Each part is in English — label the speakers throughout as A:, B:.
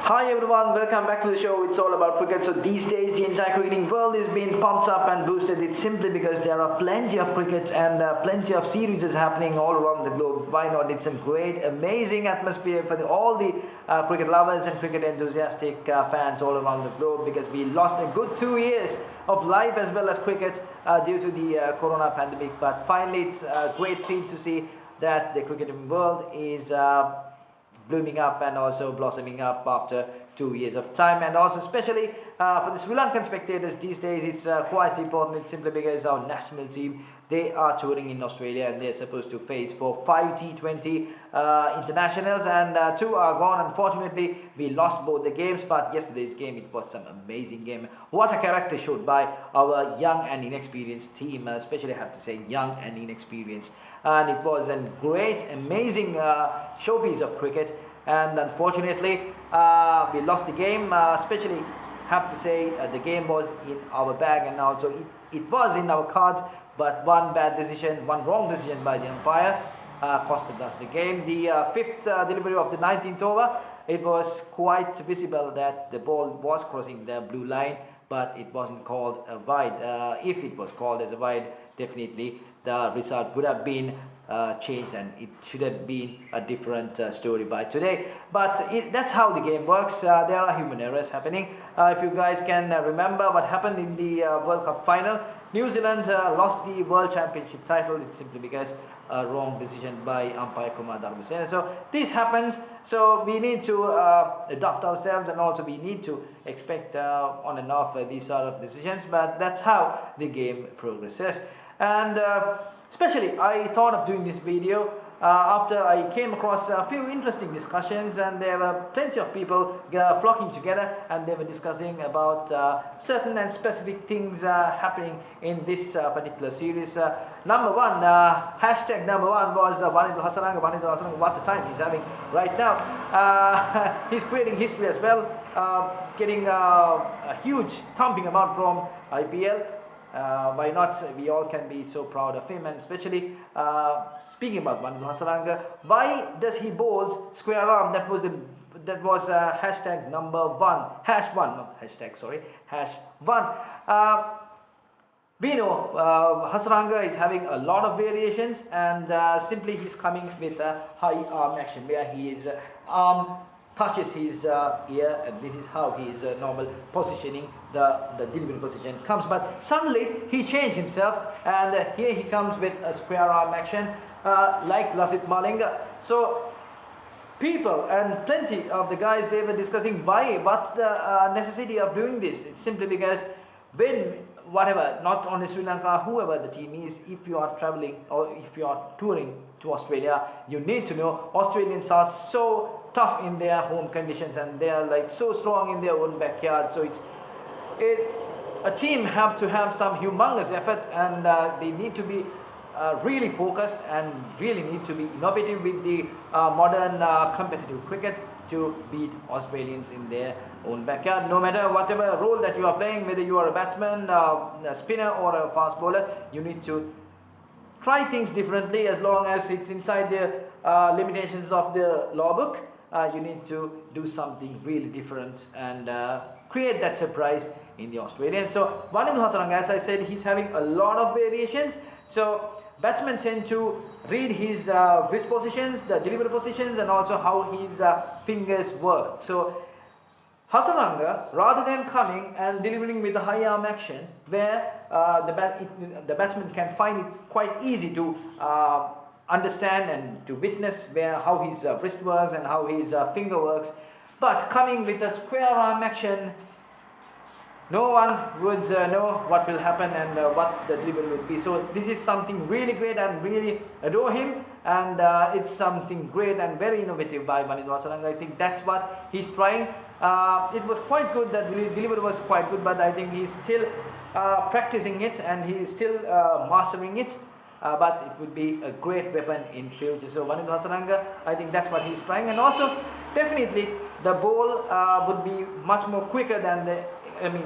A: Hi everyone, welcome back to the show. It's all about cricket. So these days, the entire cricketing world is being pumped up and boosted. It's simply because there are plenty of cricket and plenty of series is happening all around the globe. Why not? It's a great, amazing atmosphere for all the cricket lovers and cricket enthusiastic fans all around the globe, because we lost a good 2 years of life as well as cricket due to the corona pandemic. But finally, it's a great scene to see that the cricketing world is blooming up and also blossoming up after 2 years of time. And also especially for the Sri Lankan spectators these days, it's quite important. It's simply because our national team, they are touring in Australia and they're supposed to face for 5 T20 internationals, and 2 are gone. Unfortunately, we lost both the games, but yesterday's game, it was some amazing game. What a character showed by our young and inexperienced team, especially I have to say young and inexperienced. And it was a great, amazing showpiece of cricket. And unfortunately, we lost the game. Especially, have to say the game was in our bag, and also it was in our cards. But one bad decision, one wrong decision by the umpire costed us the game. The fifth delivery of the 19th over, it was quite visible that the ball was crossing the blue line, but it wasn't called a wide. If it was called as a wide, definitely the result would have been changed, and it should have been a different story by today. But that's how the game works. There are human errors happening. If you guys can remember what happened in the World Cup final, New Zealand lost the World Championship title. It's simply because a wrong decision by umpire Kumar Dharmasena. So this happens. So we need to adapt ourselves, and also we need to expect on and off these sort of decisions. But that's how the game progresses. And especially I thought of doing this video after I came across a few interesting discussions, and there were plenty of people flocking together, and they were discussing about certain and specific things happening in this particular series. Number one, hashtag number one was Wanindu Hasaranga. Wanindu Hasaranga, what a time he's having right now. He's creating history as well, getting a huge thumping amount from IPL. Why not? We all can be so proud of him. And especially speaking about Wanindu Hasaranga, why does he bowls square arm? That was hashtag number one, hash one, not hashtag, sorry, hash one. We know Hasaranga is having a lot of variations, and simply he's coming with a high arm action where his arm touches his ear, and this is how his normal positioning, the delivery position comes. But suddenly he changed himself, and here he comes with a square arm action like Lasith Malinga. So people and plenty of the guys, they were discussing what's the necessity of doing this. It's simply because when whatever, not only Sri Lanka, whoever the team is, if you are traveling or if you are touring to Australia, you need to know Australians are so tough in their home conditions, and they are like so strong in their own backyard. So a team have to have some humongous effort, and they need to be really focused and really need to be innovative with the modern competitive cricket to beat Australians in their own backyard. No matter whatever role that you are playing, whether you are a batsman, a spinner or a fast bowler, you need to try things differently. As long as it's inside the limitations of the law book, you need to do something really different and create that surprise in the Australians. So Wanindu Hasaranga, as I said, he's having a lot of variations. So batsmen tend to read his wrist positions, the delivery positions, and also how his fingers work. So Hasaranga, rather than coming and delivering with a high arm action, where the batsman can find it quite easy to understand and to witness how his wrist works and how his finger works, but coming with a square arm action, no one would know what will happen and what the delivery would be. So this is something really great, and really adore him, and it's something great and very innovative by Wanindu Hasaranga. I think that's what he's trying. It was quite good, that delivery was quite good, but I think he's still practicing it, and he's still mastering it. But it would be a great weapon in future. So Wanindu Hasaranga, I think that's what he's trying. And also definitely the ball would be much more quicker than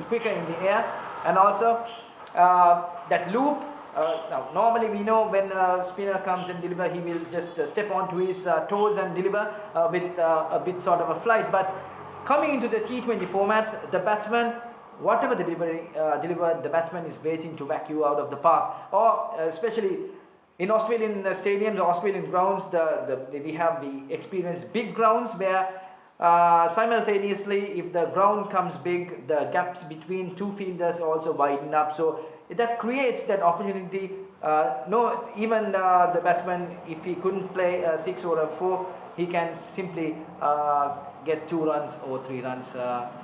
A: quicker in the air. And also that loop, now normally we know when a spinner comes and deliver, he will just step onto his toes and deliver with a bit sort of a flight. But coming into the T20 format, the batsman, whatever the delivered, the batsman is waiting to whack you out of the park. Or especially in Australian stadiums, Australian grounds, we have the experienced big grounds where simultaneously, if the ground comes big, the gaps between two fielders also widen up. So that creates that opportunity. Even the batsman, if he couldn't play a 6 or a 4, he can simply get 2 runs or 3 runs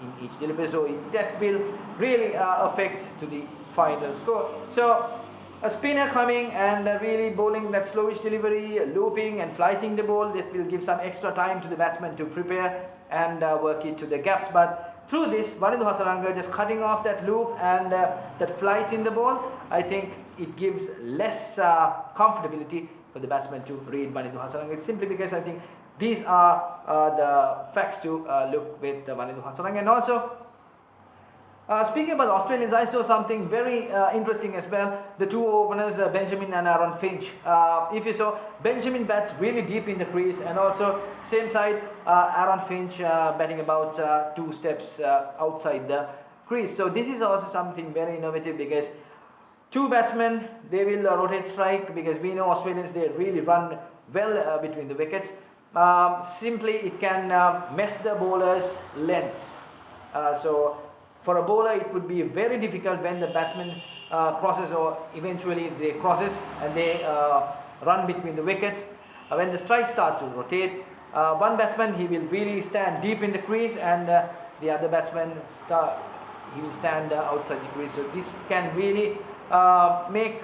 A: in each delivery. So that will really affect to the final score. So a spinner coming and really bowling that slowish delivery, looping and flighting the ball, that will give some extra time to the batsman to prepare and work it to the gaps. But through this, Wanindu Hasaranga just cutting off that loop and that flight in the ball, I think it gives less comfortability for the batsman to read Wanindu Hasaranga. It's simply because I think these are the facts to look with Wanindu Hasaranga. And also, speaking about Australians, I saw something very interesting as well. The two openers, Benjamin and Aaron Finch. If you saw, Benjamin bats really deep in the crease, and also same side, Aaron Finch batting about 2 steps outside the crease. So this is also something very innovative, because 2 batsmen, they will rotate strike, because we know Australians, they really run well between the wickets. Simply it can mess the bowler's lengths. So for a bowler, it would be very difficult when the batsman crosses, or eventually they crosses and they run between the wickets. When the strikes start to rotate, one batsman, he will really stand deep in the crease, and the other batsman he will stand outside the crease. So this can really make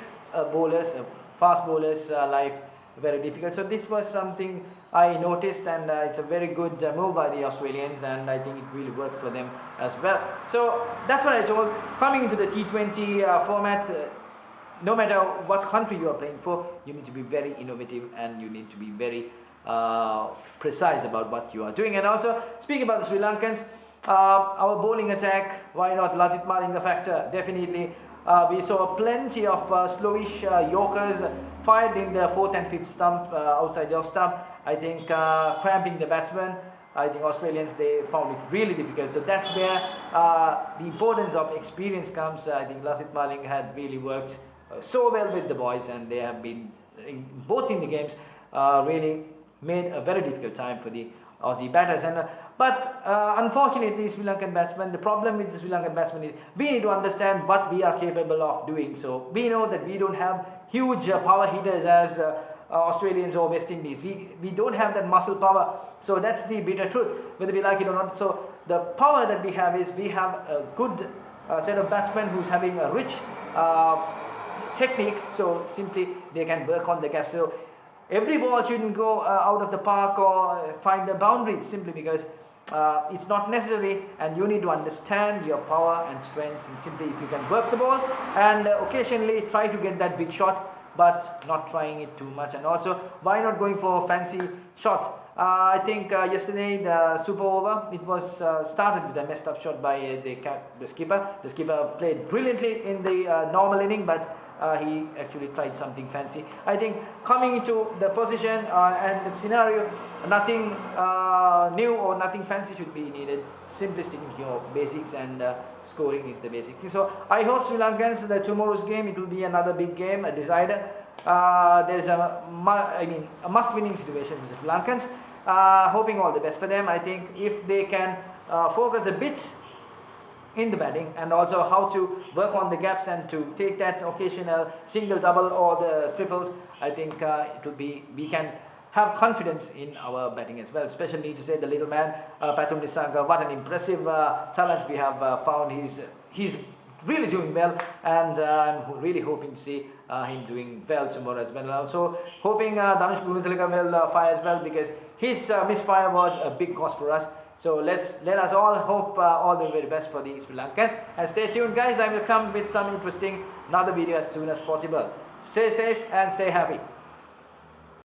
A: fast bowlers' life very difficult. So this was something I noticed, and it's a very good move by the Australians, and I think it really worked for them as well. So that's what I told. Coming into the T20 format, no matter what country you are playing for, you need to be very innovative, and you need to be very precise about what you are doing. And also, speaking about the Sri Lankans, our bowling attack, why not Lasith Malinga factor? Definitely. We saw plenty of slowish Yorkers fired in the 4th and 5th stump, outside the off stump. I think cramping the batsman. I think Australians, they found it really difficult. So that's where the importance of experience comes. I think Lasith Malinga had really worked so well with the boys, and they have been, both in the games, really made a very difficult time for the Aussie batters. And but unfortunately, Sri Lankan batsmen, the problem with the Sri Lankan batsmen is we need to understand what we are capable of doing. So we know that we don't have huge power hitters as Australians or West Indies. We don't have that muscle power. So that's the bitter truth, whether we like it or not. So the power that we have is we have a good set of batsmen who's having a rich technique. So simply they can work on the gaps. So every ball shouldn't go out of the park or find the boundaries, simply because it's not necessary, and you need to understand your power and strengths, and simply if you can work the ball and occasionally try to get that big shot, but not trying it too much. And also, why not going for fancy shots? I think yesterday the super over, it was started with a messed up shot by the skipper. The skipper played brilliantly in the normal inning, but he actually tried something fancy. I think coming into the position and the scenario, nothing new or nothing fancy should be needed. Simply sticking to your basics, and scoring is the basic thing. So I hope Sri Lankans, the tomorrow's game, it will be another big game, a decider. There's a must-winning situation for the Sri Lankans. Hoping all the best for them. I think if they can focus a bit in the batting, and also how to work on the gaps and to take that occasional single, double or the triples, I think we can have confidence in our batting as well. Especially to say the little man, Pathum Nissanka, what an impressive talent we have found. He's really doing well, and I'm really hoping to see him doing well tomorrow as well. Also hoping Dhanush Gunathilaka will fire as well, because his misfire was a big cost for us. So let us all hope all the very best for the Sri Lankans. And stay tuned, guys. I will come with some interesting another video as soon as possible. Stay safe and stay happy.